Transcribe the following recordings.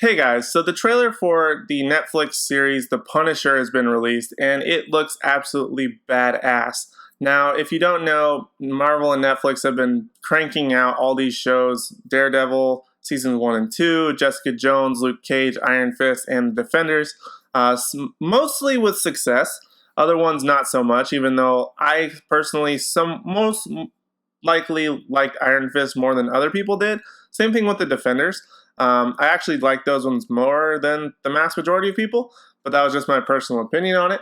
Hey guys, so the trailer for the Netflix series The Punisher has been released and it looks absolutely badass. Now, if you don't know, Marvel and Netflix have been cranking out all these shows: Daredevil seasons 1 and 2, Jessica Jones, Luke Cage, Iron Fist, and Defenders, mostly with success. Other ones not so much, even though I personally most likely liked Iron Fist more than other people did. Same thing with the Defenders. I actually like those ones more than the mass majority of people, but that was just my personal opinion on it.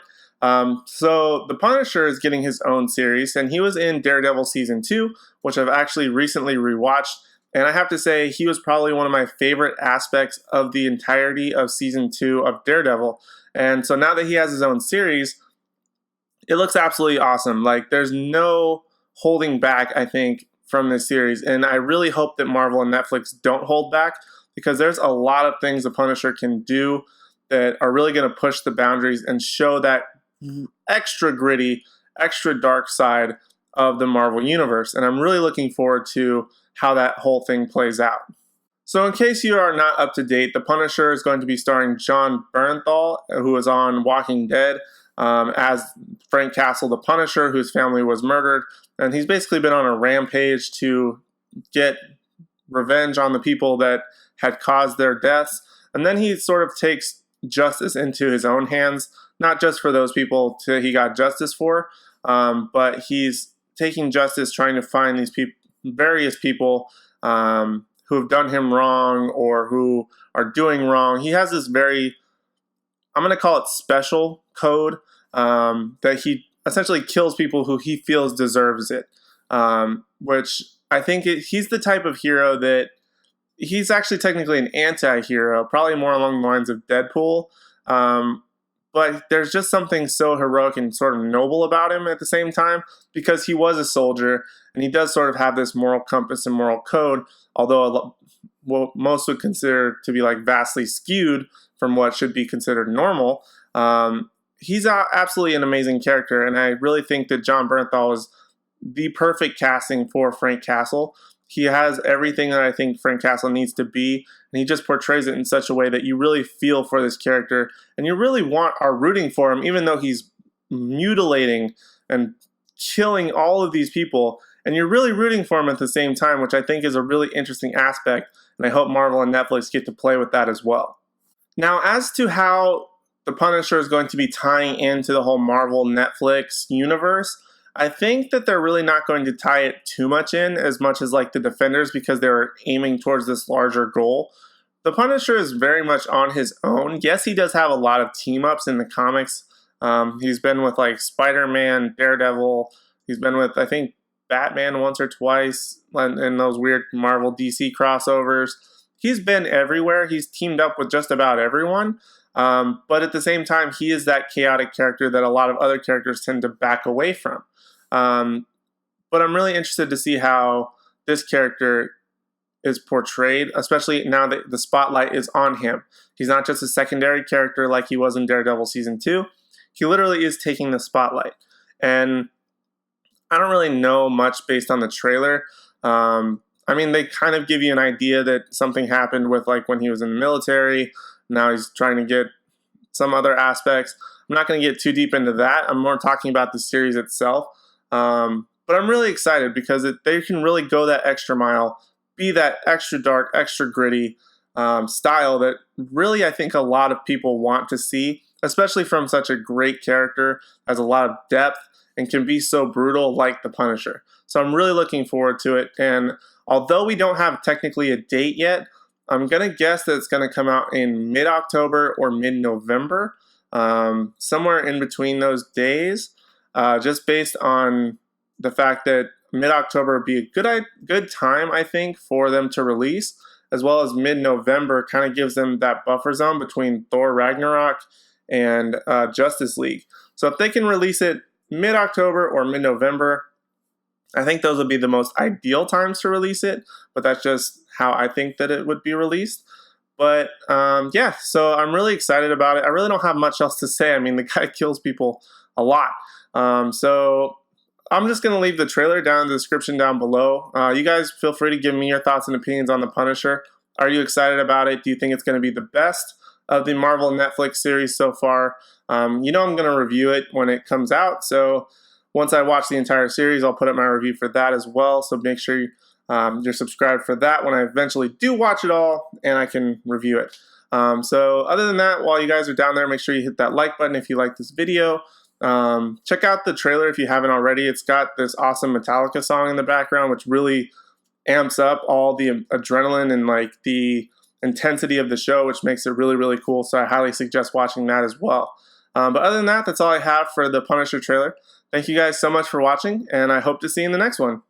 So The Punisher is getting his own series, and he was in Daredevil Season 2, which I've actually recently rewatched, and I have to say he was probably one of my favorite aspects of the entirety of Season 2 of Daredevil. And so now that he has his own series, it looks absolutely awesome. Like, there's no holding back, I think, from this series, and I really hope that Marvel and Netflix don't hold back, because there's a lot of things the Punisher can do that are really going to push the boundaries and show that extra gritty, extra dark side of the Marvel Universe. And I'm really looking forward to how that whole thing plays out. So in case you are not up to date, The Punisher is going to be starring Jon Bernthal, who is on Walking Dead, as Frank Castle the Punisher, whose family was murdered. And he's basically been on a rampage to get revenge on the people that had caused their deaths. And then he sort of takes justice into his own hands, not just for those people he got justice for, but he's taking justice, trying to find these various people who have done him wrong or who are doing wrong. He has this very, I'm going to call it special code, that he essentially kills people who he feels deserves it, which I think he's the type of hero that he's actually technically an anti-hero, probably more along the lines of Deadpool, but there's just something so heroic and sort of noble about him at the same time, because he was a soldier and he does sort of have this moral compass and moral code, although what most would consider to be like vastly skewed from what should be considered normal. He's absolutely an amazing character, and I really think that Jon Bernthal is the perfect casting for Frank Castle. He has everything that I think Frank Castle needs to be, and he just portrays it in such a way that you really feel for this character, and you really are rooting for him, even though he's mutilating and killing all of these people, and you're really rooting for him at the same time, which I think is a really interesting aspect, and I hope Marvel and Netflix get to play with that as well. Now, as to how The Punisher is going to be tying into the whole Marvel Netflix universe, I think that they're really not going to tie it too much in as much as like the Defenders, because they're aiming towards this larger goal. The Punisher is very much on his own. Yes, he does have a lot of team-ups in the comics. He's been with like Spider-Man, Daredevil. He's been with, I think, Batman once or twice in those weird Marvel DC crossovers. He's been everywhere. He's teamed up with just about everyone. But at the same time, he is that chaotic character that a lot of other characters tend to back away from. But I'm really interested to see how this character is portrayed, especially now that the spotlight is on him. He's not just a secondary character like he was in Daredevil Season 2. He literally is taking the spotlight. And I don't really know much based on the trailer. I mean, they kind of give you an idea that something happened with like when he was in the military. Now he's trying to get some other aspects. I'm not going to get too deep into that. I'm more talking about the series itself. But I'm really excited because they can really go that extra mile, be that extra dark, extra gritty style that really I think a lot of people want to see, especially from such a great character, has a lot of depth, and can be so brutal like the Punisher. So I'm really looking forward to it. And although we don't have technically a date yet, I'm going to guess that it's going to come out in mid-October or mid-November, somewhere in between those days, just based on the fact that mid-October would be a good time, I think, for them to release, as well as mid-November kind of gives them that buffer zone between Thor Ragnarok and Justice League. So if they can release it mid-October or mid-November, I think those would be the most ideal times to release it, but that's just how I think that it would be released. But yeah, so I'm really excited about it. I really don't have much else to say. I mean, the guy kills people a lot. So I'm just going to leave the trailer down in the description down below. You guys feel free to give me your thoughts and opinions on The Punisher. Are you excited about it? Do you think it's going to be the best of the Marvel Netflix series so far? You know I'm going to review it when it comes out, so once I watch the entire series, I'll put up my review for that as well, so make sure you're subscribed for that when I eventually do watch it all and I can review it. So other than that, while you guys are down there, make sure you hit that like button if you like this video. Check out the trailer if you haven't already. It's got this awesome Metallica song in the background, which really amps up all the adrenaline and like the intensity of the show, which makes it really, really cool. So I highly suggest watching that as well. But other than that, that's all I have for the Punisher trailer. Thank you guys so much for watching, and I hope to see you in the next one.